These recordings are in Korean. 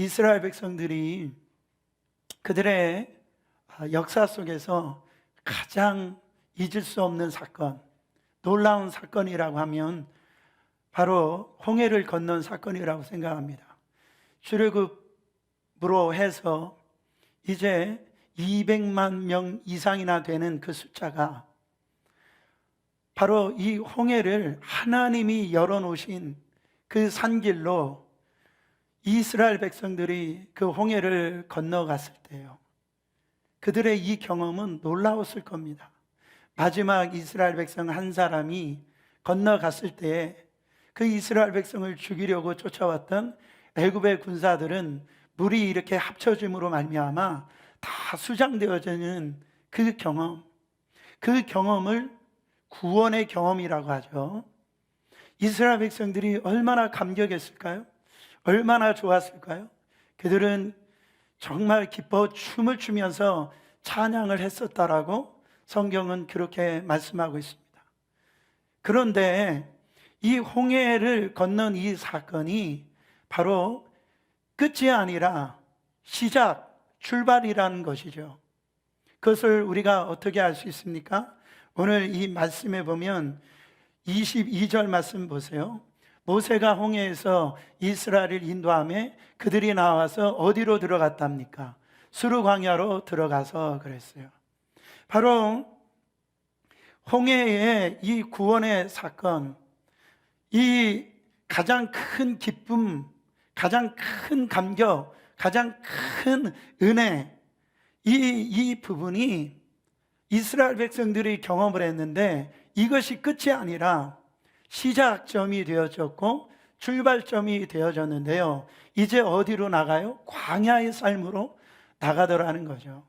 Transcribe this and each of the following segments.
이스라엘 백성들이 그들의 역사 속에서 가장 잊을 수 없는 사건, 놀라운 사건이라고 하면 바로 홍해를 건넌 사건이라고 생각합니다. 출애굽으로 해서 이제 200만 명 이상이나 되는 그 숫자가 바로 이 홍해를 하나님이 열어놓으신 그 산길로 이스라엘 백성들이 그 홍해를 건너갔을 때요, 그들의 이 경험은 놀라웠을 겁니다. 마지막 이스라엘 백성 한 사람이 건너갔을 때에 그 이스라엘 백성을 죽이려고 쫓아왔던 애굽의 군사들은 물이 이렇게 합쳐짐으로 말미암아 다 수장되어지는 그 경험을 구원의 경험이라고 하죠. 이스라엘 백성들이 얼마나 감격했을까요? 얼마나 좋았을까요? 그들은 정말 기뻐 춤을 추면서 찬양을 했었다라고 성경은 그렇게 말씀하고 있습니다. 그런데 이 홍해를 건넌 이 사건이 바로 끝이 아니라 출발이라는 것이죠. 그것을 우리가 어떻게 알 수 있습니까? 오늘 이 말씀에 보면 22절 말씀 보세요. 모세가 홍해에서 이스라엘을 인도하며 그들이 나와서 어디로 들어갔답니까? 수르 광야로 들어가서 그랬어요. 바로 홍해의 이 구원의 사건, 이 가장 큰 기쁨, 가장 큰 감격, 가장 큰 은혜, 이 부분이 이스라엘 백성들이 경험을 했는데 이것이 끝이 아니라 시작점이 되어졌고 출발점이 되어졌는데요, 이제 어디로 나가요? 광야의 삶으로 나가더라는 거죠.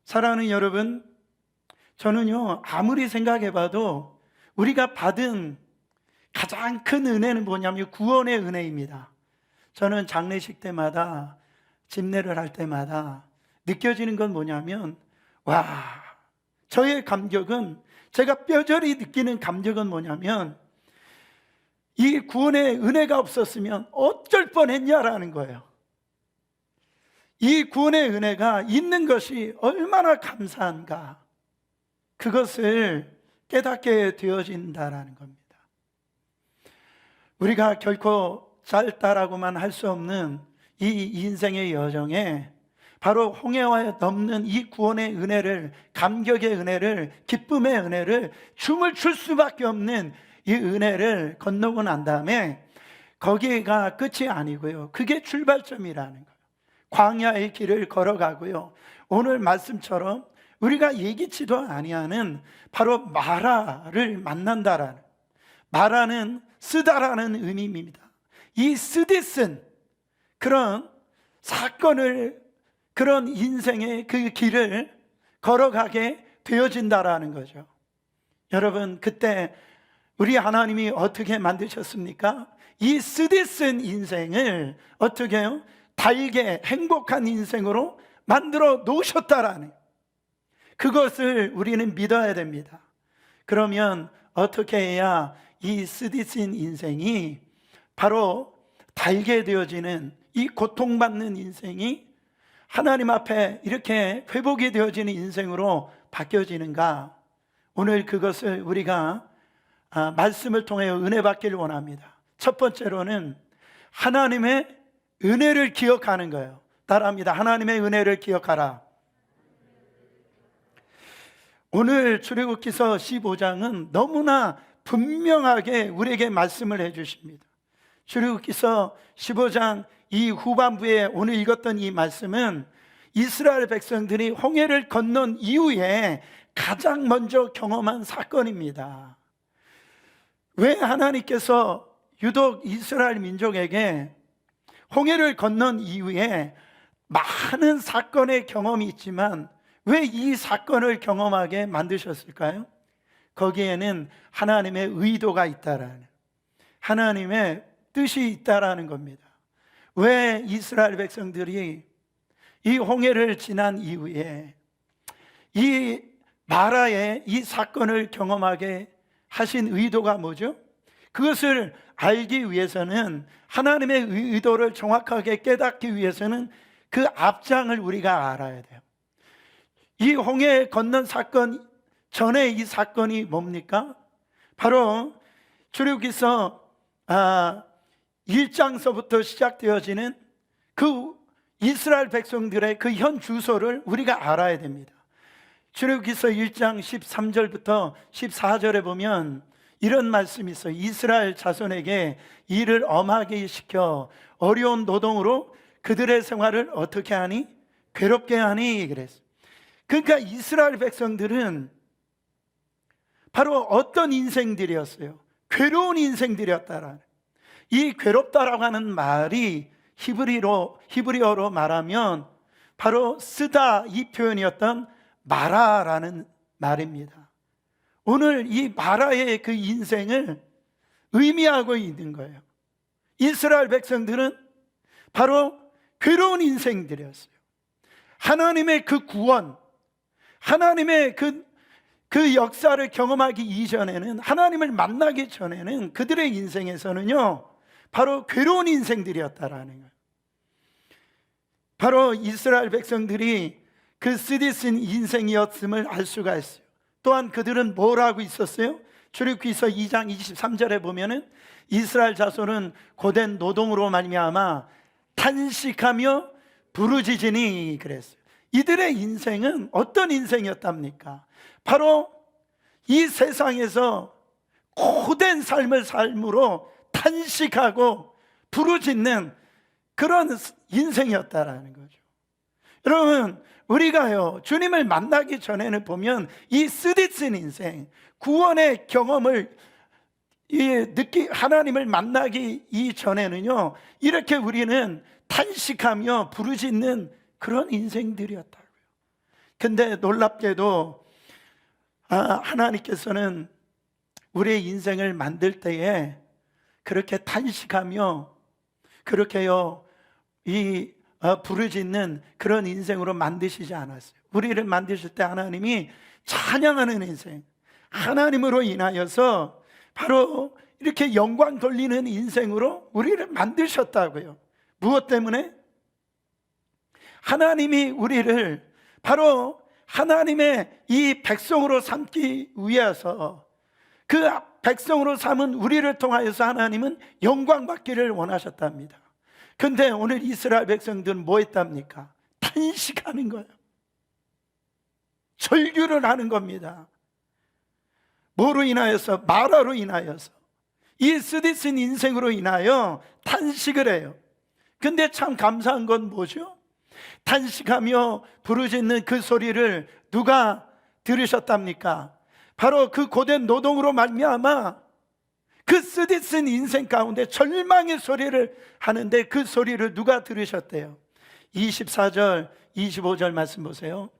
사랑하는 여러분, 저는요 아무리 생각해봐도 우리가 받은 가장 큰 은혜는 뭐냐면 구원의 은혜입니다. 저는 장례식 때마다, 집례를 할 때마다 느껴지는 건 뭐냐면, 저의 감격은, 제가 뼈저리 느끼는 감격은 뭐냐면, 이 구원의 은혜가 없었으면 어쩔 뻔했냐라는 거예요. 이 구원의 은혜가 있는 것이 얼마나 감사한가, 그것을 깨닫게 되어진다라는 겁니다. 우리가 결코 짧다라고만 할 수 없는 이 인생의 여정에 바로 홍해와 넘는 이 구원의 은혜를, 감격의 은혜를, 기쁨의 은혜를, 춤을 출 수밖에 없는 이 은혜를 건너고 난 다음에 거기가 끝이 아니고요, 그게 출발점이라는 거예요. 광야의 길을 걸어가고요, 오늘 말씀처럼 우리가 예기치도 아니하는 바로 마라를 만난다라는, 마라는 쓰다라는 의미입니다. 이 쓰디쓴 그런 사건을, 그런 인생의 그 길을 걸어가게 되어진다라는 거죠. 여러분, 그때 우리 하나님이 어떻게 만드셨습니까? 이 쓰디쓴 인생을 어떻게 해요? 달게 행복한 인생으로 만들어 놓으셨다라는, 그것을 우리는 믿어야 됩니다. 그러면 어떻게 해야 이 쓰디쓴 인생이 바로 달게 되어지는, 이 고통받는 인생이 하나님 앞에 이렇게 회복이 되어지는 인생으로 바뀌어지는가? 오늘 그것을 우리가 말씀을 통해 은혜 받기를 원합니다. 첫 번째로는 하나님의 은혜를 기억하는 거예요. 따라합니다. 하나님의 은혜를 기억하라. 오늘 출애굽기서 15장은 너무나 분명하게 우리에게 말씀을 해주십니다. 출애굽기서 15장 이 후반부에 오늘 읽었던 이 말씀은 이스라엘 백성들이 홍해를 건넌 이후에 가장 먼저 경험한 사건입니다. 왜 하나님께서 유독 이스라엘 민족에게 홍해를 건넌 이후에 많은 사건의 경험이 있지만 왜 이 사건을 경험하게 만드셨을까요? 거기에는 하나님의 의도가 있다라는, 하나님의 뜻이 있다라는 겁니다. 왜 이스라엘 백성들이 이 홍해를 지난 이후에 이 마라의 이 사건을 경험하게 하신 의도가 뭐죠? 그것을 알기 위해서는, 하나님의 의도를 정확하게 깨닫기 위해서는 그 앞장을 우리가 알아야 돼요. 이 홍해 건넌 사건 전에 이 사건이 뭡니까? 바로 출애굽기서 1장서부터 시작되어지는 그 이스라엘 백성들의 그 현 주소를 우리가 알아야 됩니다. 출애굽기서 1장 13절부터 14절에 보면 이런 말씀이 있어요. 이스라엘 자손에게 일을 엄하게 시켜 어려운 노동으로 그들의 생활을 어떻게 하니? 괴롭게 하니 그랬어요. 그러니까 이스라엘 백성들은 바로 어떤 인생들이었어요? 괴로운 인생들이었다라는, 이 괴롭다라고 하는 말이 히브리어로 말하면 바로 쓰다, 이 표현이었던 마라라는 말입니다. 오늘 이 마라의 그 인생을 의미하고 있는 거예요. 이스라엘 백성들은 바로 괴로운 인생들이었어요. 하나님의 그 구원, 하나님의 그 역사를 경험하기 이전에는, 하나님을 만나기 전에는 그들의 인생에서는요, 바로 괴로운 인생들이었다라는 거예요. 바로 이스라엘 백성들이 그 쓰디쓴 인생이었음을 알 수가 있어요. 또한 그들은 뭘 하고 있었어요? 출애굽기서 2장 23절에 보면은 이스라엘 자손은 고된 노동으로 말미암아 탄식하며 부르짖으니 그랬어요. 이들의 인생은 어떤 인생이었답니까? 바로 이 세상에서 고된 삶을 삶으로 탄식하고 부르짖는 그런 인생이었다라는 거죠. 여러분, 우리가요 주님을 만나기 전에는 보면 이 쓰디쓴 인생, 구원의 경험을 하나님을 만나기 이전에는요 이렇게 우리는 탄식하며 부르짖는 그런 인생들이었다고요. 근데 놀랍게도 하나님께서는 우리의 인생을 만들 때에 그렇게 탄식하며 그렇게요 부르짖는 그런 인생으로 만드시지 않았어요. 우리를 만드실 때 하나님이 찬양하는 인생, 하나님으로 인하여서 바로 이렇게 영광 돌리는 인생으로 우리를 만드셨다고요. 무엇 때문에? 하나님이 우리를 바로 하나님의 이 백성으로 삼기 위해서, 그 백성으로 삼은 우리를 통하여서 하나님은 영광 받기를 원하셨답니다. 근데 오늘 이스라엘 백성들은 뭐 했답니까? 탄식하는 거예요. 절규를 하는 겁니다. 뭐로 인하여서? 마라로 인하여서, 이 쓰디쓴 인생으로 인하여 탄식을 해요. 근데 참 감사한 건 뭐죠? 탄식하며 부르짖는 그 소리를 누가 들으셨답니까? 바로 그 고된 노동으로 말미암아 그 쓰디쓴 인생 가운데 절망의 소리를 하는데 그 소리를 누가 들으셨대요? 24절 25절 말씀 보세요.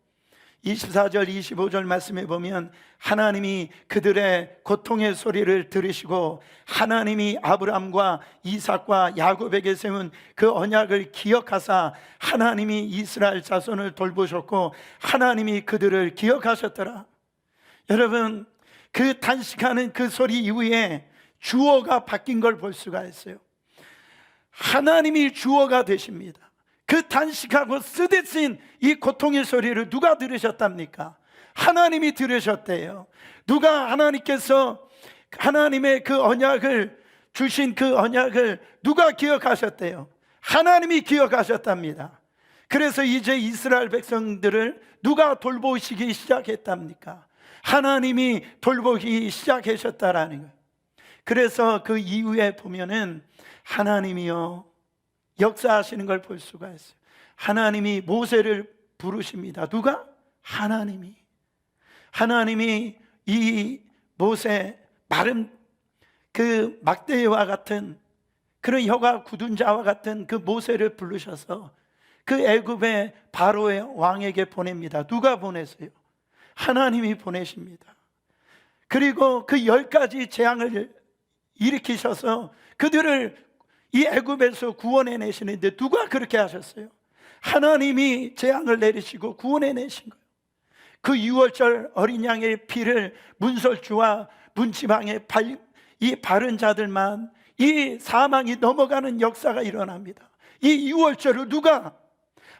24절 25절 말씀에 보면 하나님이 그들의 고통의 소리를 들으시고 하나님이 아브람과 이삭과 야곱에게 세운 그 언약을 기억하사 하나님이 이스라엘 자손을 돌보셨고 하나님이 그들을 기억하셨더라. 여러분, 그 탄식하는 그 소리 이후에 주어가 바뀐 걸 볼 수가 있어요. 하나님이 주어가 되십니다. 그 탄식하고 쓰디쓴 이 고통의 소리를 누가 들으셨답니까? 하나님이 들으셨대요. 누가 하나님께서 하나님의 그 언약을 주신 그 언약을 누가 기억하셨대요? 하나님이 기억하셨답니다. 그래서 이제 이스라엘 백성들을 누가 돌보시기 시작했답니까? 하나님이 돌보기 시작하셨다라는 거예요. 그래서 그 이후에 보면은 하나님이요 역사하시는 걸 볼 수가 있어요. 하나님이 모세를 부르십니다. 누가? 하나님이 이 모세, 마른 그 막대와 같은 그런 혀가 굳은 자와 같은 그 모세를 부르셔서 그 애굽의 바로의 왕에게 보냅니다. 누가 보내세요? 하나님이 보내십니다. 그리고 그 10가지 재앙을 일으키셔서 그들을 이 애굽에서 구원해 내시는데 누가 그렇게 하셨어요? 하나님이 재앙을 내리시고 구원해 내신 거예요. 그 6월절 어린 양의 피를 문설주와 문지방에 이 바른 자들만 이 사망이 넘어가는 역사가 일어납니다. 이 유월절을 누가?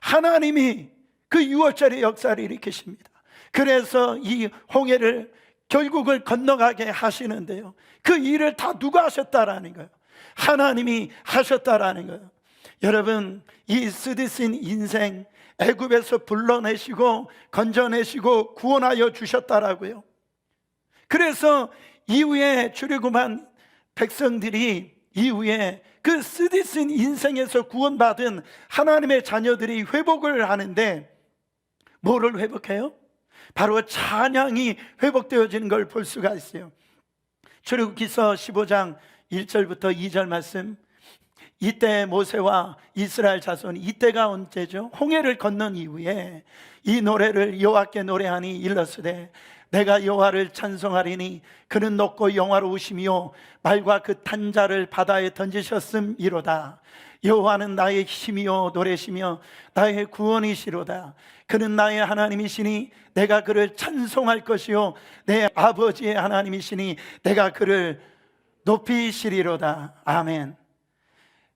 하나님이 그 유월절의 역사를 일으키십니다. 그래서 이 홍해를 결국을 건너가게 하시는데요, 그 일을 다 누가 하셨다라는 거예요? 하나님이 하셨다라는 거예요. 여러분, 이 쓰디쓴 인생 애굽에서 불러내시고 건져내시고 구원하여 주셨다라고요. 그래서 이후에 출애굽한 백성들이 이후에 그 쓰디쓴 인생에서 구원받은 하나님의 자녀들이 회복을 하는데 뭐를 회복해요? 바로 찬양이 회복되어지는 걸 볼 수가 있어요. 출애굽기서 15장 1절부터 2절 말씀, 이때 모세와 이스라엘 자손이, 이때가 언제죠? 홍해를 건넌 이후에 이 노래를 여호와께 노래하니 일렀으되 내가 여호와를 찬송하리니 그는 높고 영화로우시며 말과 그 탄자를 바다에 던지셨음이로다. 여호와는 나의 힘이요 노래시며 나의 구원이시로다. 그는 나의 하나님이시니 내가 그를 찬송할 것이요 내 아버지의 하나님이시니 내가 그를 높이시리로다. 아멘.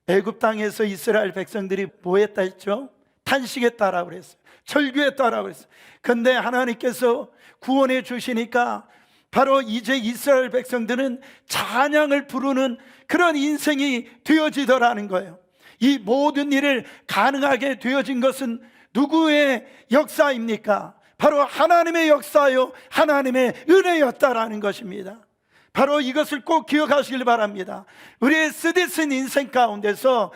애굽 땅에서 이스라엘 백성들이 뭐 했다 했죠? 탄식했다라고 그랬어요. 절규했다라고 그랬어요. 근데 하나님께서 구원해 주시니까 바로 이제 이스라엘 백성들은 찬양을 부르는 그런 인생이 되어지더라는 거예요. 이 모든 일을 가능하게 되어진 것은 누구의 역사입니까? 바로 하나님의 역사요, 하나님의 은혜였다라는 것입니다. 바로 이것을 꼭 기억하시길 바랍니다. 우리의 쓰디쓴 인생 가운데서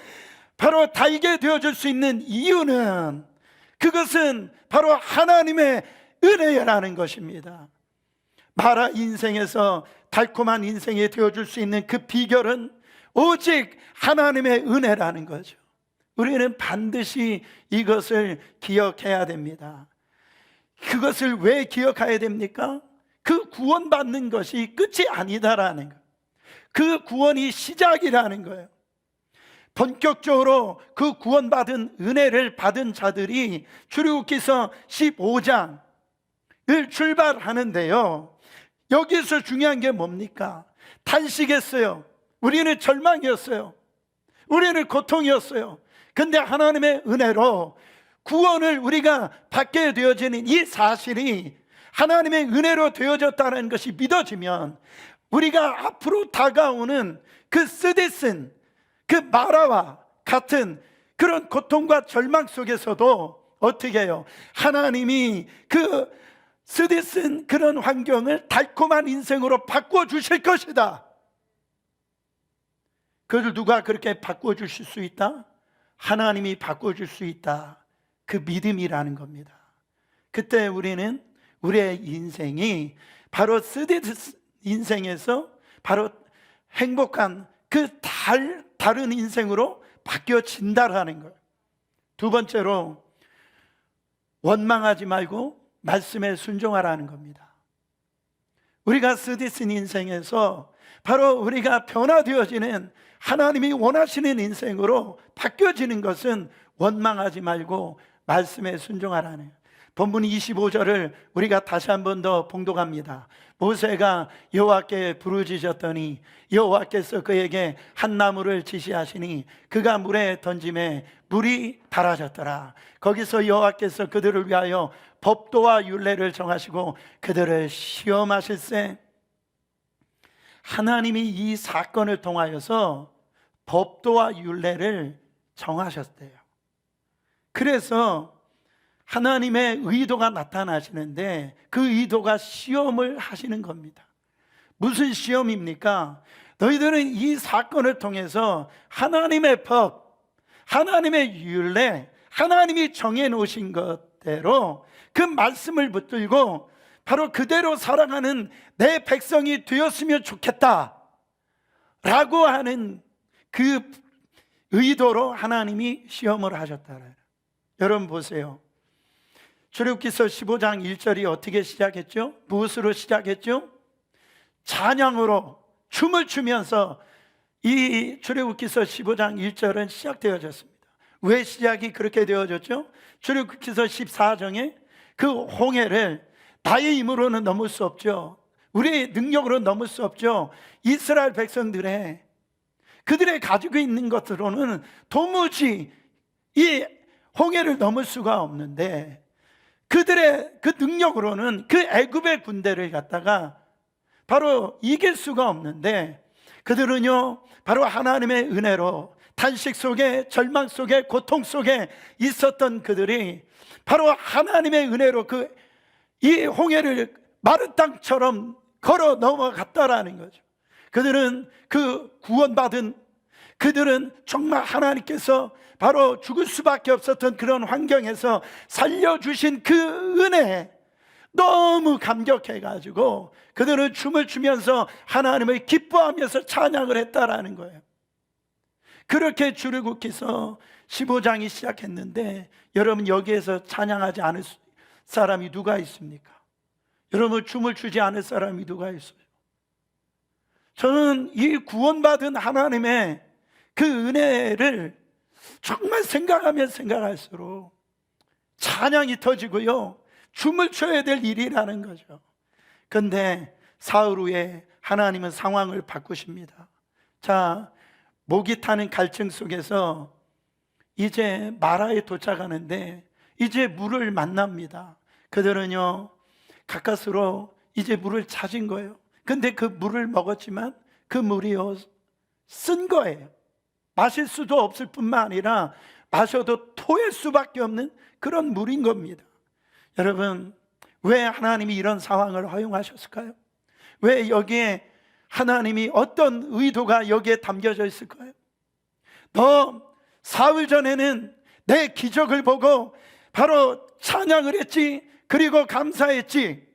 바로 달게 되어줄 수 있는 이유는, 그것은 바로 하나님의 은혜라는 것입니다. 마라 인생에서 달콤한 인생이 되어줄 수 있는 그 비결은 오직 하나님의 은혜라는 거죠. 우리는 반드시 이것을 기억해야 됩니다. 그것을 왜 기억해야 됩니까? 그 구원받는 것이 끝이 아니다라는 거예요. 그 구원이 시작이라는 거예요. 본격적으로 그 구원받은 은혜를 받은 자들이 출애굽기서 15장을 출발하는데요, 여기서 중요한 게 뭡니까? 탄식했어요. 우리는 절망이었어요. 우리는 고통이었어요. 근데 하나님의 은혜로 구원을 우리가 받게 되어지는 이 사실이 하나님의 은혜로 되어졌다는 것이 믿어지면 우리가 앞으로 다가오는 그 쓰디쓴 그 마라와 같은 그런 고통과 절망 속에서도 어떻게 해요? 하나님이 그 쓰디쓴 그런 환경을 달콤한 인생으로 바꿔주실 것이다. 그걸 누가 그렇게 바꿔주실 수 있다? 하나님이 바꿔줄 수 있다. 그 믿음이라는 겁니다. 그때 우리는 우리의 인생이 바로 쓰디쓴 인생에서 바로 행복한 그 다른 인생으로 바뀌어진다라는 거예요. 두 번째로, 원망하지 말고 말씀에 순종하라는 겁니다. 우리가 쓰디쓴 인생에서 바로 우리가 변화되어지는, 하나님이 원하시는 인생으로 바뀌어지는 것은 원망하지 말고 말씀에 순종하라는 거예요. 본문 25절을 우리가 다시 한 번 더 봉독합니다. 모세가 여호와께 부르짖었더니 여호와께서 그에게 한 나무를 지시하시니 그가 물에 던짐에 물이 달아졌더라. 거기서 여호와께서 그들을 위하여 법도와 율례를 정하시고 그들을 시험하실세. 하나님이 이 사건을 통하여서 법도와 율례를 정하셨대요. 그래서 하나님의 의도가 나타나시는데 그 의도가 시험을 하시는 겁니다. 무슨 시험입니까? 너희들은 이 사건을 통해서 하나님의 법, 하나님의 율례, 하나님이 정해놓으신 것대로 그 말씀을 붙들고 바로 그대로 살아가는 내 백성이 되었으면 좋겠다 라고 하는 그 의도로 하나님이 시험을 하셨다는. 여러분 보세요. 출애굽기서 15장 1절이 어떻게 시작했죠? 무엇으로 시작했죠? 찬양으로, 춤을 추면서 이 출애굽기서 15장 1절은 시작되어졌습니다. 왜 시작이 그렇게 되어졌죠? 출애굽기서 14장에 그 홍해를 나의 힘으로는 넘을 수 없죠. 우리의 능력으로 넘을 수 없죠. 이스라엘 백성들의 그들의 가지고 있는 것으로는 도무지 이 홍해를 넘을 수가 없는데, 그들의 그 능력으로는 그 애굽의 군대를 갖다가 바로 이길 수가 없는데, 그들은요 바로 하나님의 은혜로 탄식 속에, 절망 속에, 고통 속에 있었던 그들이 바로 하나님의 은혜로 이 홍해를 마른 땅처럼 걸어 넘어갔다라는 거죠. 그들은 그 구원받은, 그들은 정말 하나님께서 바로 죽을 수밖에 없었던 그런 환경에서 살려주신 그 은혜에 너무 감격해가지고 그들은 춤을 추면서 하나님을 기뻐하면서 찬양을 했다라는 거예요. 그렇게 출애굽기서 15장이 시작했는데, 여러분 여기에서 찬양하지 않을 사람이 누가 있습니까? 여러분 춤을 추지 않을 사람이 누가 있어요? 저는 이 구원받은 하나님의 그 은혜를 정말 생각하면 생각할수록 찬양이 터지고요, 춤을 춰야 될 일이라는 거죠. 그런데 사흘 후에 하나님은 상황을 바꾸십니다. 자, 목이 타는 갈증 속에서 이제 마라에 도착하는데 이제 물을 만납니다. 그들은요 가까스로 이제 물을 찾은 거예요. 근데 그 물을 먹었지만 그 물이요 쓴 거예요. 마실 수도 없을 뿐만 아니라 마셔도 토할 수밖에 없는 그런 물인 겁니다. 여러분, 왜 하나님이 이런 상황을 허용하셨을까요? 왜 여기에 하나님이 어떤 의도가 여기에 담겨져 있을까요? 너 사흘 전에는 내 기적을 보고 바로 찬양을 했지, 그리고 감사했지.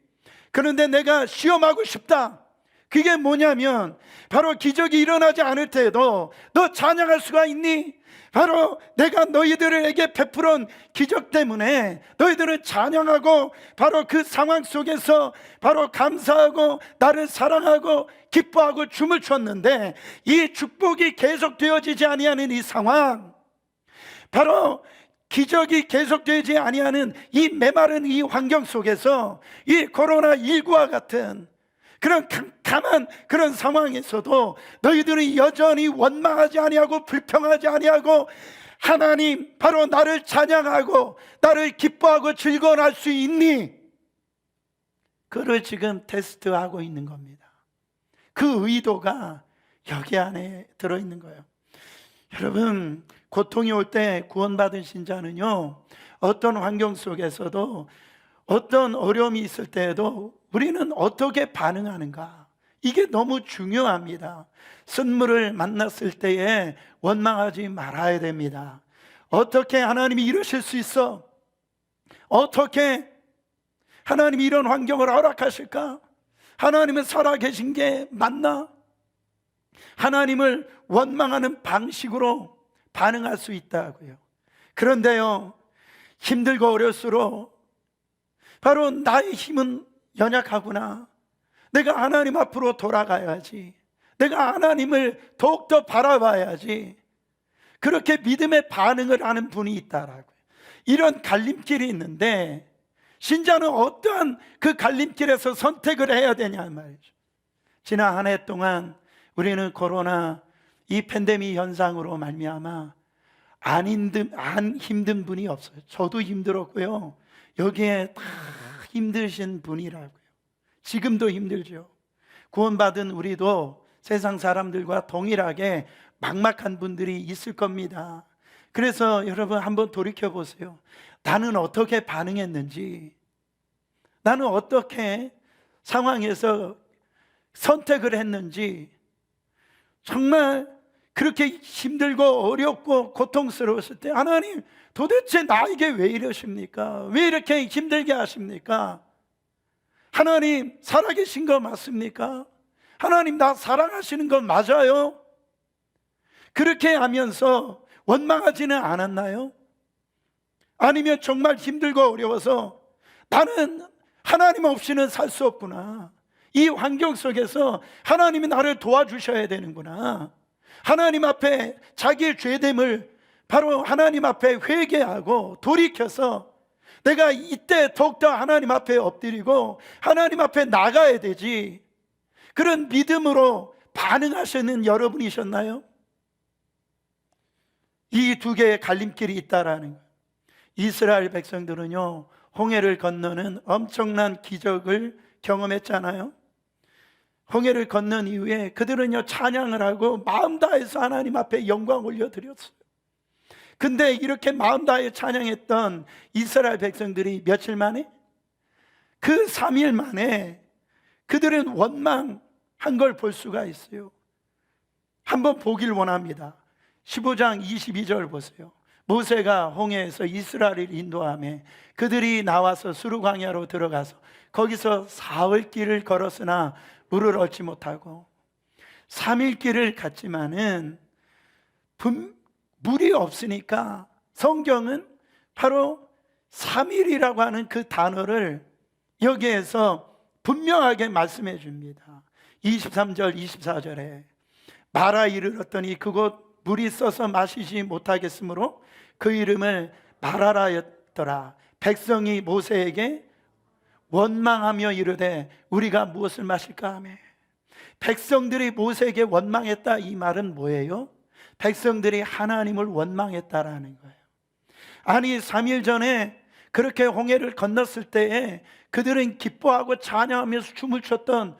그런데 내가 시험하고 싶다. 그게 뭐냐면 바로 기적이 일어나지 않을 때에도 너 찬양할 수가 있니? 바로 내가 너희들에게 베풀은 기적 때문에 너희들은 찬양하고 바로 그 상황 속에서 바로 감사하고 나를 사랑하고 기뻐하고 춤을 췄는데, 이 축복이 계속되어지지 아니하는 이 상황, 바로 기적이 계속되지 아니하는 이 메마른 이 환경 속에서 이 코로나19와 같은 그런 캄캄한 그런 상황에서도 너희들은 여전히 원망하지 아니하고 불평하지 아니하고 하나님 바로 나를 찬양하고 나를 기뻐하고 즐거워할 수 있니? 그를 지금 테스트하고 있는 겁니다. 그 의도가 여기 안에 들어있는 거예요. 여러분, 고통이 올 때 구원받은 신자는요 어떤 환경 속에서도 어떤 어려움이 있을 때에도 우리는 어떻게 반응하는가, 이게 너무 중요합니다. 선물을 만났을 때에 원망하지 말아야 됩니다. 어떻게 하나님이 이러실 수 있어? 어떻게 하나님이 이런 환경을 허락하실까? 하나님은 살아계신 게 맞나? 하나님을 원망하는 방식으로 반응할 수 있다고요. 그런데요, 힘들고 어려울수록 바로 나의 힘은 연약하구나, 내가 하나님 앞으로 돌아가야지, 내가 하나님을 더욱더 바라봐야지, 그렇게 믿음의 반응을 하는 분이 있다라고요. 이런 갈림길이 있는데 신자는 어떠한 그 갈림길에서 선택을 해야 되냐 말이죠. 지난 한 해 동안 우리는 코로나 이 팬데믹 현상으로 말미암아 안 힘든 분이 없어요. 저도 힘들었고요, 여기에 다 힘드신 분이라고요. 지금도 힘들죠. 구원받은 우리도 세상 사람들과 동일하게 막막한 분들이 있을 겁니다. 그래서 여러분 한번 돌이켜 보세요. 나는 어떻게 반응했는지, 나는 어떻게 상황에서 선택을 했는지, 정말 그렇게 힘들고 어렵고 고통스러웠을 때 하나님 도대체 나에게 왜 이러십니까? 왜 이렇게 힘들게 하십니까? 하나님 살아계신 거 맞습니까? 하나님 나 사랑하시는 거 맞아요? 그렇게 하면서 원망하지는 않았나요? 아니면 정말 힘들고 어려워서 나는 하나님 없이는 살 수 없구나, 이 환경 속에서 하나님이 나를 도와주셔야 되는구나, 하나님 앞에 자기의 죄됨을 바로 하나님 앞에 회개하고 돌이켜서 내가 이때 더욱더 하나님 앞에 엎드리고 하나님 앞에 나가야 되지, 그런 믿음으로 반응하시는 여러분이셨나요? 이 두 개의 갈림길이 있다라는 거예요. 이스라엘 백성들은요, 홍해를 건너는 엄청난 기적을 경험했잖아요. 홍해를 건넌 이후에 그들은요, 찬양을 하고 마음 다해서 하나님 앞에 영광 올려드렸어요. 근데 이렇게 마음 다해 찬양했던 이스라엘 백성들이 며칠 만에, 그 3일 만에 그들은 원망한 걸 볼 수가 있어요. 한번 보길 원합니다. 15장 22절 보세요. 모세가 홍해에서 이스라엘을 인도하며 그들이 나와서 수르 광야로 들어가서 거기서 사흘 길을 걸었으나 물을 얻지 못하고 3일 길을 갔지만은 물이 없으니까 성경은 바로 3일이라고 하는 그 단어를 여기에서 분명하게 말씀해 줍니다. 23절 24절에 마라 이르렀더니 그곳 물이 써서 마시지 못하겠으므로 그 이름을 마라라였더라. 백성이 모세에게 원망하며 이르되 우리가 무엇을 마실까 하며. 백성들이 모세에게 원망했다, 이 말은 뭐예요? 백성들이 하나님을 원망했다라는 거예요. 아니 3일 전에 그렇게 홍해를 건넜을 때에 그들은 기뻐하고 찬양하면서 춤을 췄던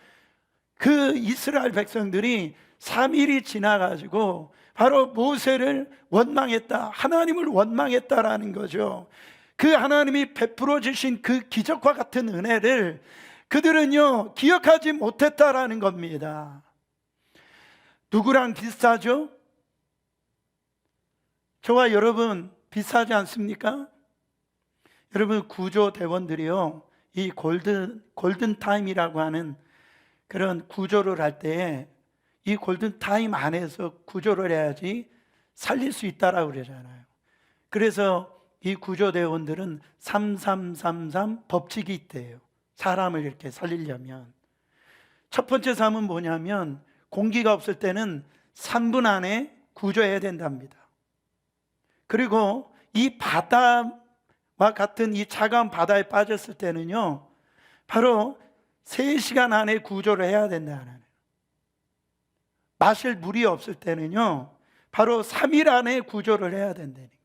그 이스라엘 백성들이 3일이 지나가지고 바로 모세를 원망했다, 하나님을 원망했다라는 거죠. 그 하나님이 베풀어 주신 그 기적과 같은 은혜를 그들은요, 기억하지 못했다라는 겁니다. 누구랑 비슷하죠? 저와 여러분 비슷하지 않습니까? 여러분, 구조대원들이요, 이 골든 타임이라고 하는 그런 구조를 할 때 이 골든 타임 안에서 구조를 해야지 살릴 수 있다라고 그러잖아요. 그래서 이 구조대원들은 3333 법칙이 있대요. 사람을 이렇게 살리려면 첫 번째 삶은 뭐냐면, 공기가 없을 때는 3분 안에 구조해야 된답니다. 그리고 이 바다와 같은 이 차가운 바다에 빠졌을 때는요, 바로 3시간 안에 구조를 해야 된다는 거예요. 마실 물이 없을 때는요, 바로 3일 안에 구조를 해야 된다는 거예요.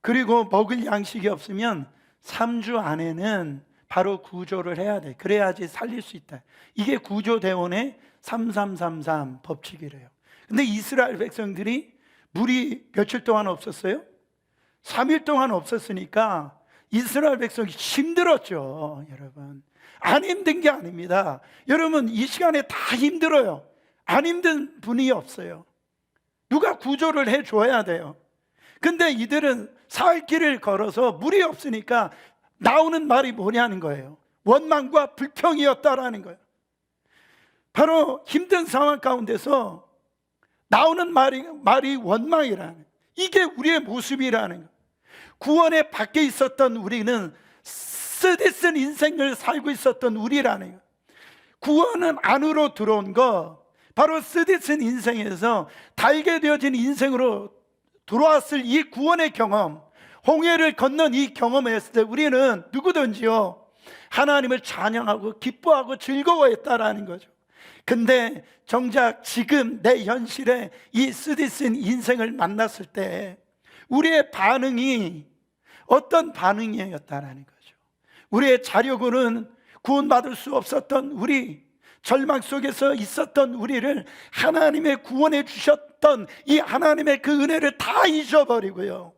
그리고 먹을 양식이 없으면 3주 안에는 바로 구조를 해야 돼. 그래야지 살릴 수 있다. 이게 구조대원의 3333 법칙이래요. 근데 이스라엘 백성들이 물이 며칠 동안 없었어요? 3일 동안 없었으니까 이스라엘 백성이 힘들었죠. 여러분, 안 힘든 게 아닙니다. 여러분, 이 시간에 다 힘들어요. 안 힘든 분이 없어요. 누가 구조를 해줘야 돼요. 근데 이들은 사흘 길을 걸어서 물이 없으니까 나오는 말이 뭐냐는 거예요. 원망과 불평이었다라는 거예요. 바로 힘든 상황 가운데서 나오는 말이 원망이라는 거예요. 이게 우리의 모습이라는 거예요. 구원의 밖에 있었던 우리는 쓰디쓴 인생을 살고 있었던 우리라는 거예요. 구원은 안으로 들어온 거, 바로 쓰디쓴 인생에서 달게 되어진 인생으로 들어왔을 이 구원의 경험, 홍해를 건넌 이 경험했을 때 우리는 누구든지요, 하나님을 찬양하고 기뻐하고 즐거워했다라는 거죠. 근데 정작 지금 내 현실에 이 쓰디쓴 인생을 만났을 때 우리의 반응이 어떤 반응이었다라는 거죠. 우리의 자력으로는 구원받을 수 없었던 우리, 절망 속에서 있었던 우리를 하나님의 구원해 주셨던 이 하나님의 그 은혜를 다 잊어버리고요,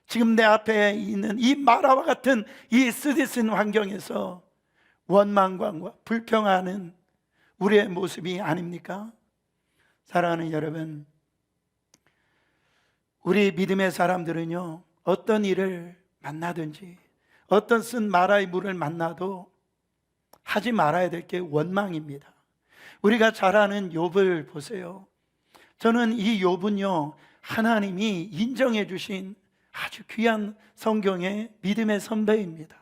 지금 내 앞에 있는 이 마라와 같은 이 쓰디쓴 환경에서 원망과 불평하는 우리의 모습이 아닙니까? 사랑하는 여러분, 우리 믿음의 사람들은요, 어떤 일을 만나든지 어떤 쓴 마라의 물을 만나도 하지 말아야 될 게 원망입니다. 우리가 잘 아는 욥을 보세요. 저는 이 욥은요, 하나님이 인정해 주신 아주 귀한 성경의 믿음의 선배입니다.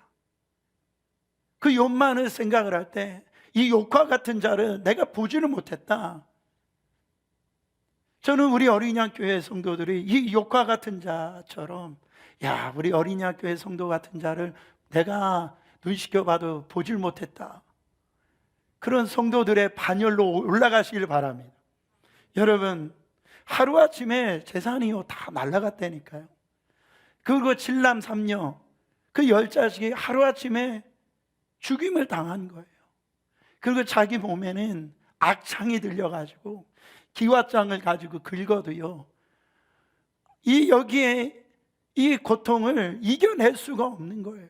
그 욥만을 생각을 할 때 이 욥과 같은 자를 내가 보지를 못했다. 저는 우리 어린이학교회 성도들이 이 욥과 같은 자처럼, 야, 우리 어린이학교회 성도 같은 자를 내가 눈시켜 봐도 보질 못했다. 그런 성도들의 반열로 올라가시길 바랍니다. 여러분, 하루아침에 재산이요 다 날아갔다니까요. 그리고 7남 3녀 그 10자식이 하루아침에 죽임을 당한 거예요. 그리고 자기 몸에는 악창이 들려가지고 기왓장을 가지고 긁어도요, 여기에 이 고통을 이겨낼 수가 없는 거예요.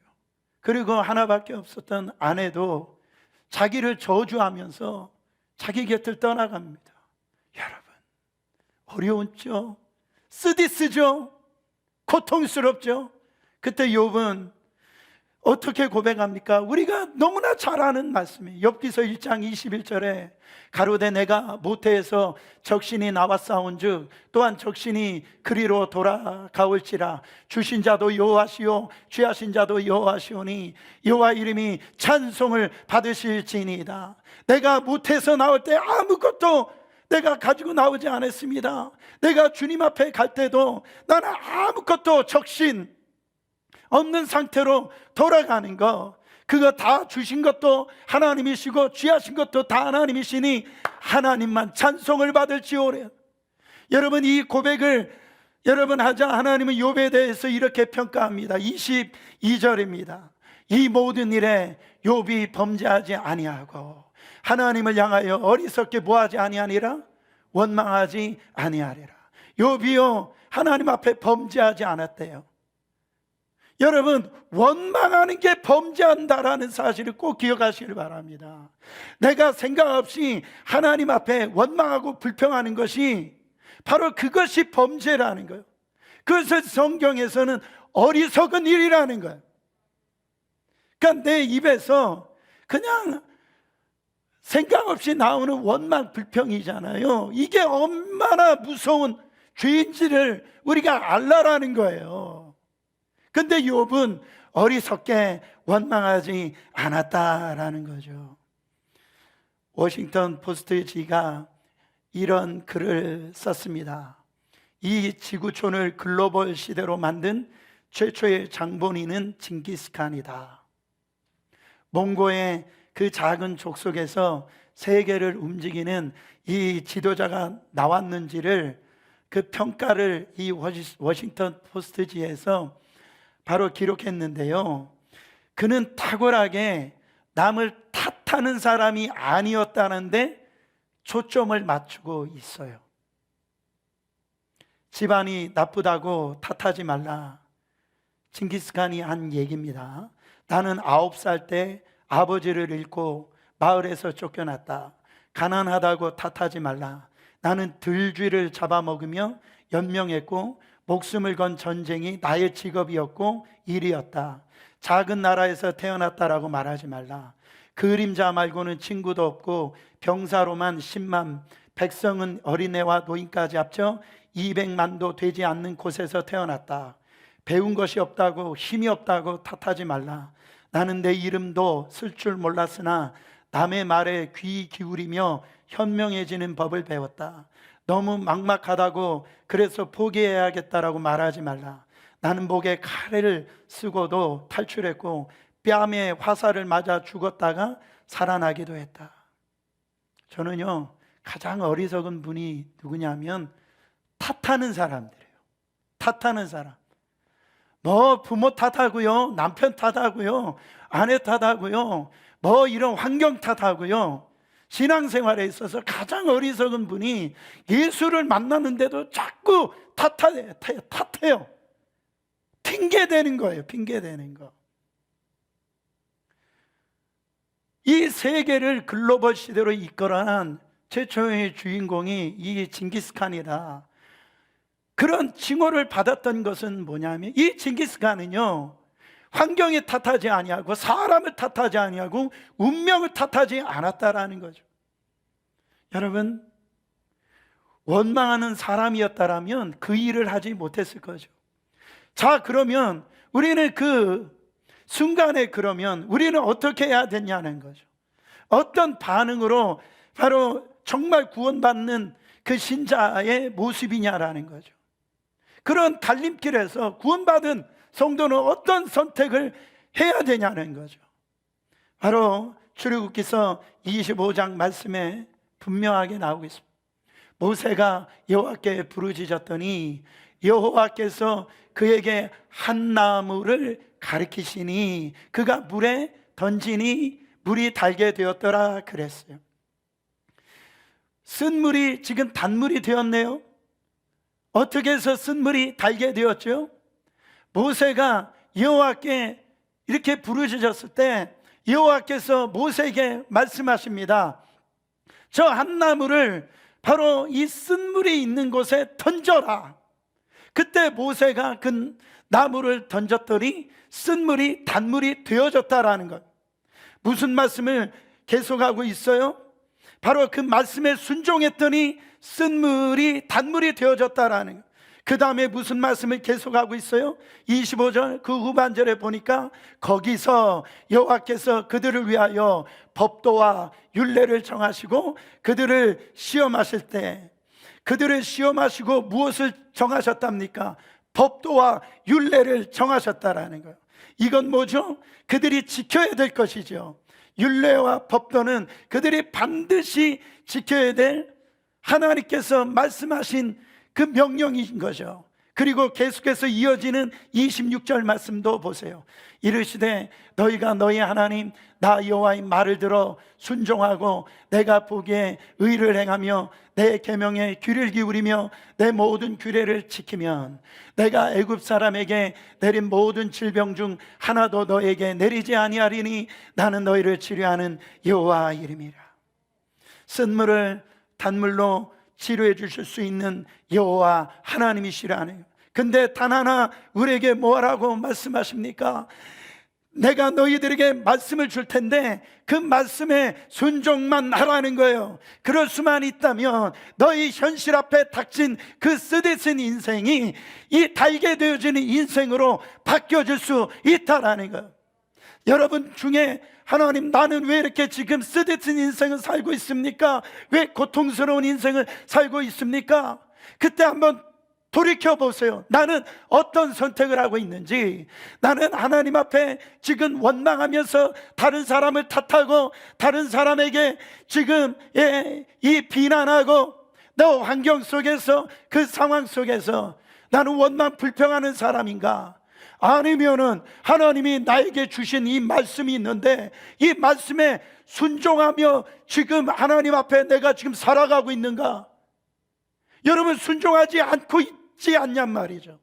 그리고 하나밖에 없었던 아내도 자기를 저주하면서 자기 곁을 떠나갑니다. 여러분, 어려웠죠? 쓰디쓰죠? 고통스럽죠? 그때 욥은 어떻게 고백합니까? 우리가 너무나 잘 아는 말씀이에요. 욥기서 1장 21절에 가로되 내가 모태에서 적신이 나와 싸운즉 또한 적신이 그리로 돌아가올지라 주신 자도 여호와시요 취하신 자도 여호와시오니 여호와 이름이 찬송을 받으실지니이다. 내가 모태에서 나올 때 아무것도 내가 가지고 나오지 않았습니다. 내가 주님 앞에 갈 때도 나는 아무것도 적신 없는 상태로 돌아가는 거, 그거 다 주신 것도 하나님이시고 취하신 것도 다 하나님이시니 하나님만 찬송을 받을지오래. 여러분, 이 고백을 여러분 하자 하나님은 욥에 대해서 이렇게 평가합니다. 22절입니다. 이 모든 일에 욥이 범죄하지 아니하고 하나님을 향하여 어리석게 뭐하지 아니하니라? 원망하지 아니하리라. 욥이요 하나님 앞에 범죄하지 않았대요. 여러분, 원망하는 게 범죄한다라는 사실을 꼭 기억하시길 바랍니다. 내가 생각 없이 하나님 앞에 원망하고 불평하는 것이 바로 그것이 범죄라는 거예요. 그것을 성경에서는 어리석은 일이라는 거예요. 그러니까 내 입에서 그냥 생각 없이 나오는 원망 불평이잖아요. 이게 얼마나 무서운 죄인지를 우리가 알라라는 거예요. 근데 욥은 어리석게 원망하지 않았다라는 거죠. 워싱턴 포스트지가 이런 글을 썼습니다. 이 지구촌을 글로벌 시대로 만든 최초의 장본인은 징기스칸이다. 몽고의 그 작은 족속에서 세계를 움직이는 이 지도자가 나왔는지를 그 평가를 이 워싱턴 포스트지에서 바로 기록했는데요, 그는 탁월하게 남을 탓하는 사람이 아니었다는데 초점을 맞추고 있어요. 집안이 나쁘다고 탓하지 말라. 징기스칸이 한 얘기입니다. 나는 9살 때 아버지를 잃고 마을에서 쫓겨났다. 가난하다고 탓하지 말라. 나는 들쥐를 잡아먹으며 연명했고 목숨을 건 전쟁이 나의 직업이었고 일이었다. 작은 나라에서 태어났다라고 말하지 말라. 그림자 말고는 친구도 없고 병사로만 10만, 백성은 어린애와 노인까지 합쳐 200만도 되지 않는 곳에서 태어났다. 배운 것이 없다고 힘이 없다고 탓하지 말라. 나는 내 이름도 쓸 줄 몰랐으나 남의 말에 귀 기울이며 현명해지는 법을 배웠다. 너무 막막하다고 그래서 포기해야겠다라고 말하지 말라. 나는 목에 칼을 쓰고도 탈출했고 뺨에 화살을 맞아 죽었다가 살아나기도 했다. 저는요 가장 어리석은 분이 누구냐면 탓하는 사람들이에요. 탓하는 사람. 뭐 부모 탓하고요, 남편 탓하고요, 아내 탓하고요, 뭐 이런 환경 탓하고요. 신앙생활에 있어서 가장 어리석은 분이 예수를 만나는데도 자꾸 탓해요. 핑계대는 거예요. 핑계대는 거. 이 세계를 글로벌 시대로 이끌어낸 최초의 주인공이 이 징기스칸이다. 그런 칭호를 받았던 것은 뭐냐면 이 징기스칸은요 환경에 탓하지 아니하고 사람을 탓하지 아니하고 운명을 탓하지 않았다라는 거죠. 여러분, 원망하는 사람이었다라면 그 일을 하지 못했을 거죠. 자, 그러면 우리는 그 순간에 그러면 우리는 어떻게 해야 되냐는 거죠. 어떤 반응으로 바로 정말 구원받는 그 신자의 모습이냐라는 거죠. 그런 갈림길에서 구원받은 성도는 어떤 선택을 해야 되냐는 거죠. 바로 출애굽기서 25장 말씀에 분명하게 나오고 있습니다. 모세가 여호와께 부르짖었더니 여호와께서 그에게 한 나무를 가리키시니 그가 물에 던지니 물이 달게 되었더라 그랬어요. 쓴 물이 지금 단물이 되었네요. 어떻게 해서 쓴 물이 달게 되었죠? 모세가 여호와께 이렇게 부르짖었을 때 여호와께서 모세에게 말씀하십니다. 저 한 나무를 바로 이 쓴 물이 있는 곳에 던져라. 그때 모세가 그 나무를 던졌더니 쓴 물이 단물이 되어졌다라는 것. 무슨 말씀을 계속하고 있어요? 바로 그 말씀에 순종했더니 쓴 물이 단물이 되어졌다라는 것. 그 다음에 무슨 말씀을 계속하고 있어요? 25절 그 후반절에 보니까 거기서 여호와께서 그들을 위하여 법도와 율례를 정하시고 그들을 시험하실 때, 그들을 시험하시고 무엇을 정하셨답니까? 법도와 율례를 정하셨다라는 거예요. 이건 뭐죠? 그들이 지켜야 될 것이죠. 율례와 법도는 그들이 반드시 지켜야 될 하나님께서 말씀하신 그 명령인 거죠. 그리고 계속해서 이어지는 26절 말씀도 보세요. 이르시되 너희가 너희 하나님 나 여호와의 말을 들어 순종하고 내가 보기에 의를 행하며 내 계명에 귀를 기울이며 내 모든 규례를 지키면 내가 애굽 사람에게 내린 모든 질병 중 하나도 너에게 내리지 아니하리니 나는 너희를 치료하는 여호와 이름이라. 쓴물을 단물로 치료해 주실 수 있는 여호와 하나님이시라네요. 근데 단 하나 우리에게 뭐라고 말씀하십니까? 내가 너희들에게 말씀을 줄 텐데 그 말씀에 순종만 하라는 거예요. 그럴 수만 있다면 너희 현실 앞에 닥친 그 쓰디쓴 인생이 이 달게 되어지는 인생으로 바뀌어질 수 있다라는 거예요. 여러분 중에 하나님 나는 왜 이렇게 지금 쓰디쓴 인생을 살고 있습니까? 왜 고통스러운 인생을 살고 있습니까? 그때 한번 돌이켜 보세요. 나는 어떤 선택을 하고 있는지. 나는 하나님 앞에 지금 원망하면서 다른 사람을 탓하고 다른 사람에게 지금 이 비난하고 너 환경 속에서 그 상황 속에서 나는 원망 불평하는 사람인가? 아니면은 하나님이 나에게 주신 이 말씀이 있는데 이 말씀에 순종하며 지금 하나님 앞에 내가 지금 살아가고 있는가? 여러분 순종하지 않고 있지 않냔 말이죠.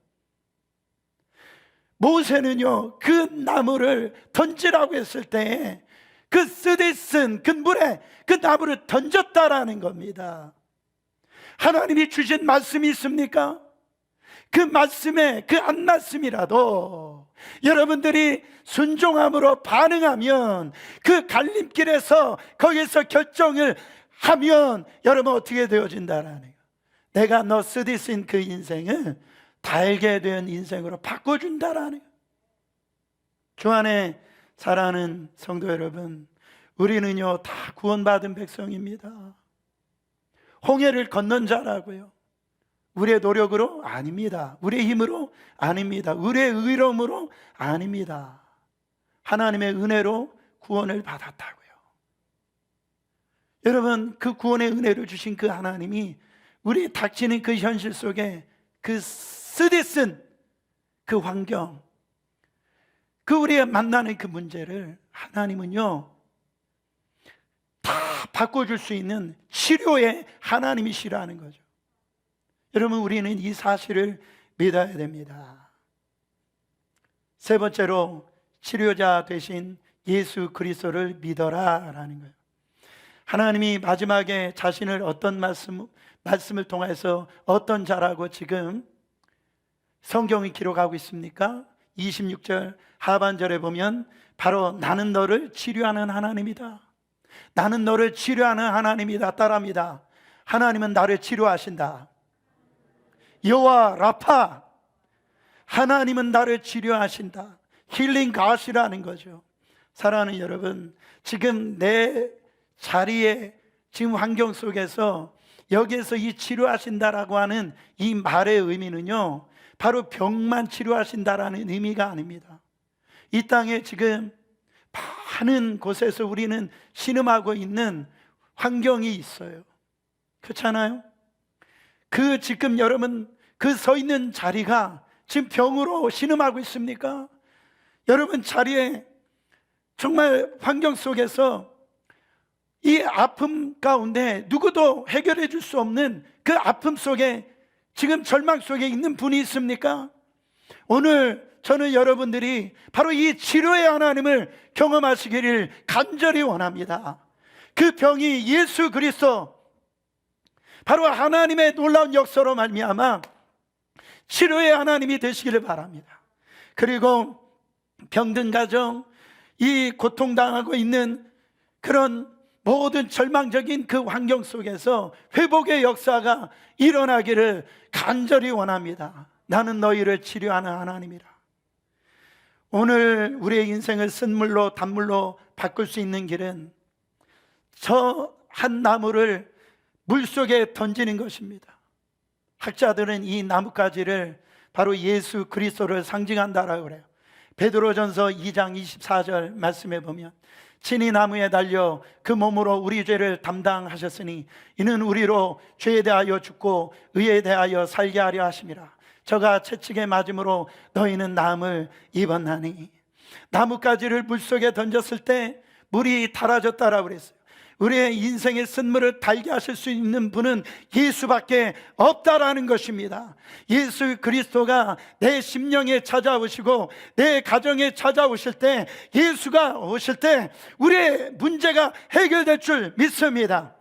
모세는요 그 나무를 던지라고 했을 때 그 쓰디쓴 그 물에 그 나무를 던졌다라는 겁니다. 하나님이 주신 말씀이 있습니까? 그 말씀에 그 한 말씀이라도 여러분들이 순종함으로 반응하면 그 갈림길에서 거기서 결정을 하면 여러분 어떻게 되어진다라는 거예요. 내가 너 쓰디쓴 그 인생을 달게 된 인생으로 바꿔준다라는 거예요. 주 안에 사랑하는 성도 여러분, 우리는요 다 구원받은 백성입니다. 홍해를 건넌 자라고요. 우리의 노력으로? 아닙니다. 우리의 힘으로? 아닙니다. 우리의 의로움으로? 아닙니다. 하나님의 은혜로 구원을 받았다고요. 여러분 그 구원의 은혜를 주신 그 하나님이 우리 닥치는 그 현실 속에 그 쓰디쓴 그 환경, 그 우리가 만나는 그 문제를 하나님은요 다 바꿔줄 수 있는 치료의 하나님이시라는 거죠. 여러분 우리는 이 사실을 믿어야 됩니다. 세 번째로 치료자 되신 예수 그리스도를 믿어라라는 거예요. 하나님이 마지막에 자신을 어떤 말씀을 통해서 어떤 자라고 지금 성경이 기록하고 있습니까? 26절 하반절에 보면 바로 나는 너를 치료하는 하나님이다. 나는 너를 치료하는 하나님이다. 따라합니다. 하나님은 나를 치료하신다. 여호와 라파, 하나님은 나를 치료하신다. 힐링 갓이라는 거죠. 사랑하는 여러분, 지금 내 자리에 지금 환경 속에서 여기에서 이 치료하신다라고 하는 이 말의 의미는요 바로 병만 치료하신다라는 의미가 아닙니다. 이 땅에 지금 많은 곳에서 우리는 신음하고 있는 환경이 있어요. 그렇잖아요? 지금 여러분 그 서 있는 자리가 지금 병으로 신음하고 있습니까? 여러분 자리에 정말 환경 속에서 이 아픔 가운데 누구도 해결해 줄 수 없는 그 아픔 속에 지금 절망 속에 있는 분이 있습니까? 오늘 저는 여러분들이 바로 이 치료의 하나님을 경험하시기를 간절히 원합니다. 그 병이 예수 그리스도, 바로 하나님의 놀라운 역사로 말미암아 치료의 하나님이 되시기를 바랍니다. 그리고 병든 가정, 이 고통당하고 있는 그런 모든 절망적인 그 환경 속에서 회복의 역사가 일어나기를 간절히 원합니다. 나는 너희를 치료하는 하나님이라. 오늘 우리의 인생을 쓴물로 단물로 바꿀 수 있는 길은 저 한 나무를 물속에 던지는 것입니다. 학자들은 이 나뭇가지를 바로 예수 그리스도를 상징한다라고 그래요. 베드로전서 2장 24절 말씀에 보면 친히 나무에 달려 그 몸으로 우리 죄를 담당하셨으니 이는 우리로 죄에 대하여 죽고 의에 대하여 살게 하려 하심이라. 저가 채찍에 맞음으로 너희는 나음을 입었나니. 나뭇가지를 물속에 던졌을 때 물이 달아졌다라고 그랬어요. 우리의 인생의 쓴물을 달게 하실 수 있는 분은 예수밖에 없다라는 것입니다. 예수 그리스도가 내 심령에 찾아오시고 내 가정에 찾아오실 때, 예수가 오실 때 우리의 문제가 해결될 줄 믿습니다.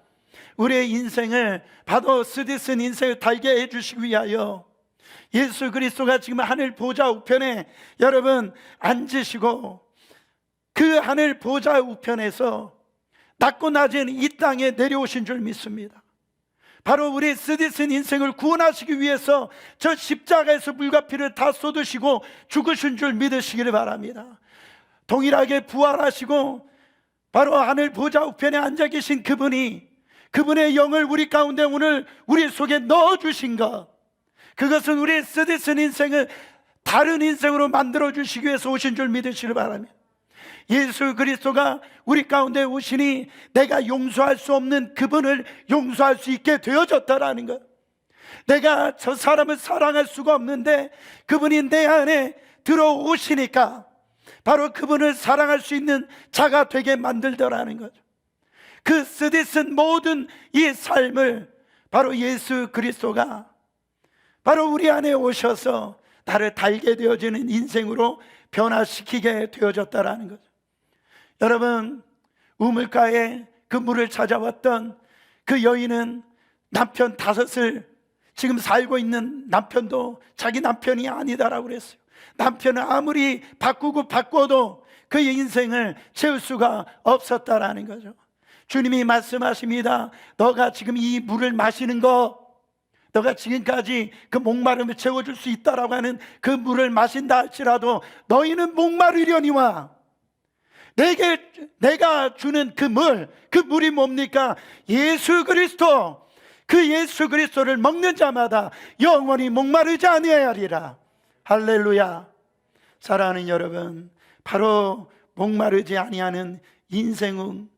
우리의 인생을 바로 쓰디쓴 인생을 달게 해주시기 위하여 예수 그리스도가 지금 하늘 보좌 우편에 여러분 앉으시고 그 하늘 보좌 우편에서 낮고 낮은 이 땅에 내려오신 줄 믿습니다. 바로 우리 쓰디쓴 인생을 구원하시기 위해서 저 십자가에서 물과 피를 다 쏟으시고 죽으신 줄 믿으시기를 바랍니다. 동일하게 부활하시고 바로 하늘 보좌 우편에 앉아 계신 그분이, 그분의 영을 우리 가운데 오늘 우리 속에 넣어주신 것, 그것은 우리의 쓰디쓴 인생을 다른 인생으로 만들어 주시기 위해서 오신 줄 믿으시길 바랍니다. 예수 그리스도가 우리 가운데 오시니 내가 용서할 수 없는 그분을 용서할 수 있게 되어졌다라는 것. 내가 저 사람을 사랑할 수가 없는데 그분이 내 안에 들어오시니까 바로 그분을 사랑할 수 있는 자가 되게 만들더라는 거죠. 그 쓰디쓴 모든 이 삶을 바로 예수 그리스도가 바로 우리 안에 오셔서 나를 달게 되어지는 인생으로 변화시키게 되어졌다라는 거죠. 여러분, 우물가에 그 물을 찾아왔던 그 여인은 남편 5을 지금 살고 있는 남편도 자기 남편이 아니다라고 그랬어요. 남편은 아무리 바꾸고 바꿔도 그의 인생을 채울 수가 없었다라는 거죠. 주님이 말씀하십니다. 너가 지금 이 물을 마시는 거, 너가 지금까지 그 목마름을 채워줄 수 있다라고 하는 그 물을 마신다 할지라도 너희는 목마르려니와 내가 주는 그 물이 뭡니까? 예수 그리스도. 그 예수 그리스도를 먹는 자마다 영원히 목마르지 아니하리라. 할렐루야. 사랑하는 여러분, 바로 목마르지 아니하는 인생은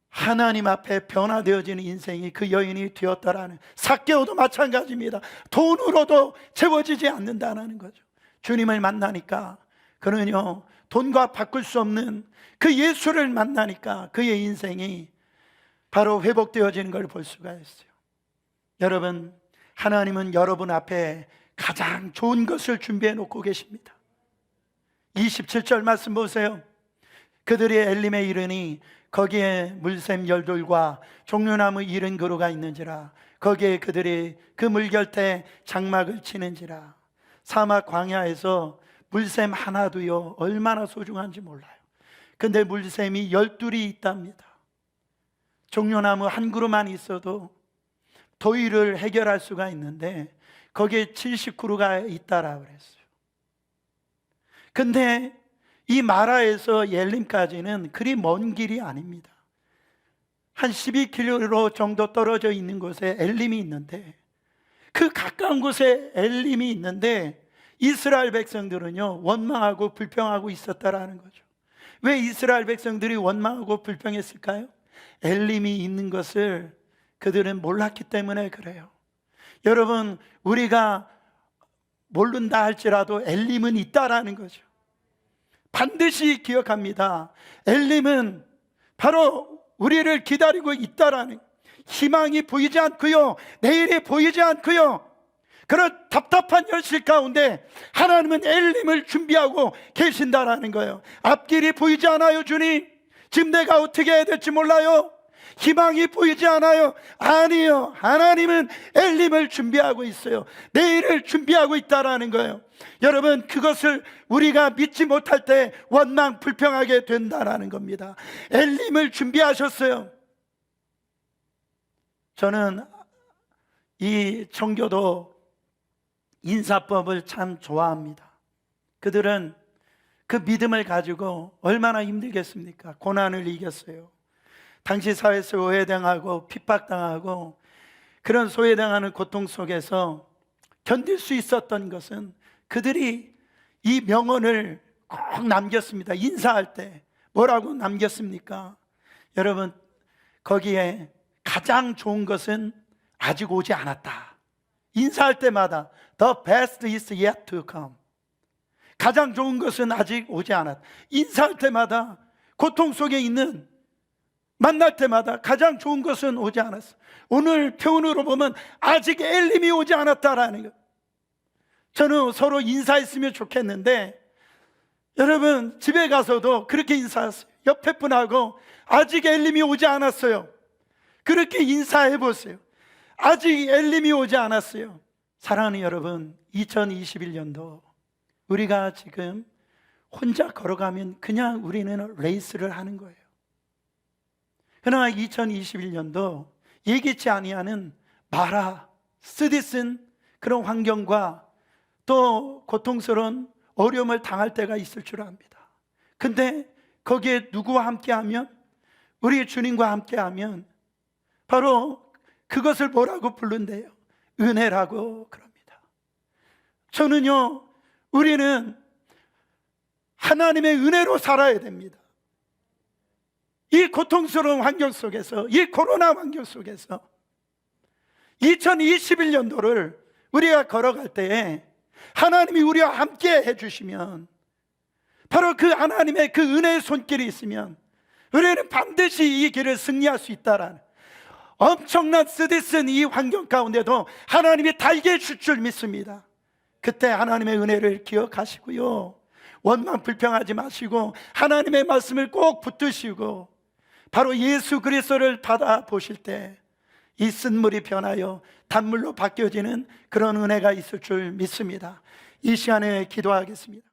하나님 앞에 변화되어지는 인생이 그 여인이 되었다라는, 삭개오도 마찬가지입니다. 돈으로도 채워지지 않는다는 거죠. 주님을 만나니까 그는요, 돈과 바꿀 수 없는 그 예수를 만나니까 그의 인생이 바로 회복되어지는 걸 볼 수가 있어요. 여러분, 하나님은 여러분 앞에 가장 좋은 것을 준비해 놓고 계십니다. 27절 말씀 보세요. 그들이 엘림에 이르니 거기에 물샘 열돌과 종려나무 70그루가 있는지라. 거기에 그들이 그 물결대 장막을 치는지라. 사막 광야에서 물샘 하나도요 얼마나 소중한지 몰라요. 근데 물샘이 12이 있답니다. 종려나무 한 그루만 있어도 더위를 해결할 수가 있는데 거기에 70그루가 있다라고 그랬어요. 근데 이 마라에서 엘림까지는 그리 먼 길이 아닙니다. 한 12km 정도 떨어져 있는 곳에 엘림이 있는데, 그 가까운 곳에 엘림이 있는데 이스라엘 백성들은요 원망하고 불평하고 있었다라는 거죠. 왜 이스라엘 백성들이 원망하고 불평했을까요? 엘림이 있는 것을 그들은 몰랐기 때문에 그래요. 여러분, 우리가 모른다 할지라도 엘림은 있다라는 거죠. 반드시 기억합니다. 엘림은 바로 우리를 기다리고 있다라는, 희망이 보이지 않고요, 내일이 보이지 않고요, 그런 답답한 현실 가운데 하나님은 엘림을 준비하고 계신다라는 거예요. 앞길이 보이지 않아요, 주님? 지금 내가 어떻게 해야 될지 몰라요. 희망이 보이지 않아요. 아니요, 하나님은 엘림을 준비하고 있어요. 내일을 준비하고 있다라는 거예요. 여러분, 그것을 우리가 믿지 못할 때 원망 불평하게 된다라는 겁니다. 엘림을 준비하셨어요. 저는 이 청교도 인사법을 참 좋아합니다. 그들은 그 믿음을 가지고 얼마나 힘들겠습니까? 고난을 이겼어요. 당시 사회에서 오해당하고 핍박당하고 그런 소외당하는 고통 속에서 견딜 수 있었던 것은 그들이 이 명언을 꼭 남겼습니다. 인사할 때 뭐라고 남겼습니까? 여러분, 거기에 가장 좋은 것은 아직 오지 않았다. 인사할 때마다 The best is yet to come. 가장 좋은 것은 아직 오지 않았다. 인사할 때마다 고통 속에 있는, 만날 때마다 가장 좋은 것은 오지 않았어. 오늘 표현으로 보면 아직 엘림이 오지 않았다라는 것. 저는 서로 인사했으면 좋겠는데, 여러분 집에 가서도 그렇게 인사하세요. 옆에 분하고 아직 엘림이 오지 않았어요. 그렇게 인사해 보세요. 아직 엘림이 오지 않았어요. 사랑하는 여러분, 2021년도 우리가 지금 혼자 걸어가면 그냥 우리는 레이스를 하는 거예요. 그러나 2021년도 예기치 아니하는 마라, 쓰디쓴 그런 환경과 또 고통스러운 어려움을 당할 때가 있을 줄 압니다. 근데 거기에 누구와 함께하면, 우리 주님과 함께하면 바로 그것을 뭐라고 부른대요? 은혜라고 그럽니다. 저는요, 우리는 하나님의 은혜로 살아야 됩니다. 이 고통스러운 환경 속에서, 이 코로나 환경 속에서 2021년도를 우리가 걸어갈 때에 하나님이 우리와 함께 해주시면, 바로 그 하나님의 그 은혜의 손길이 있으면 우리는 반드시 이 길을 승리할 수 있다라는, 엄청난 쓰디쓴 이 환경 가운데도 하나님이 달게 해줄 줄 믿습니다. 그때 하나님의 은혜를 기억하시고요, 원망 불평하지 마시고 하나님의 말씀을 꼭 붙드시고 바로 예수 그리스도를 받아보실 때 이 쓴물이 변하여 단물로 바뀌어지는 그런 은혜가 있을 줄 믿습니다. 이 시간에 기도하겠습니다.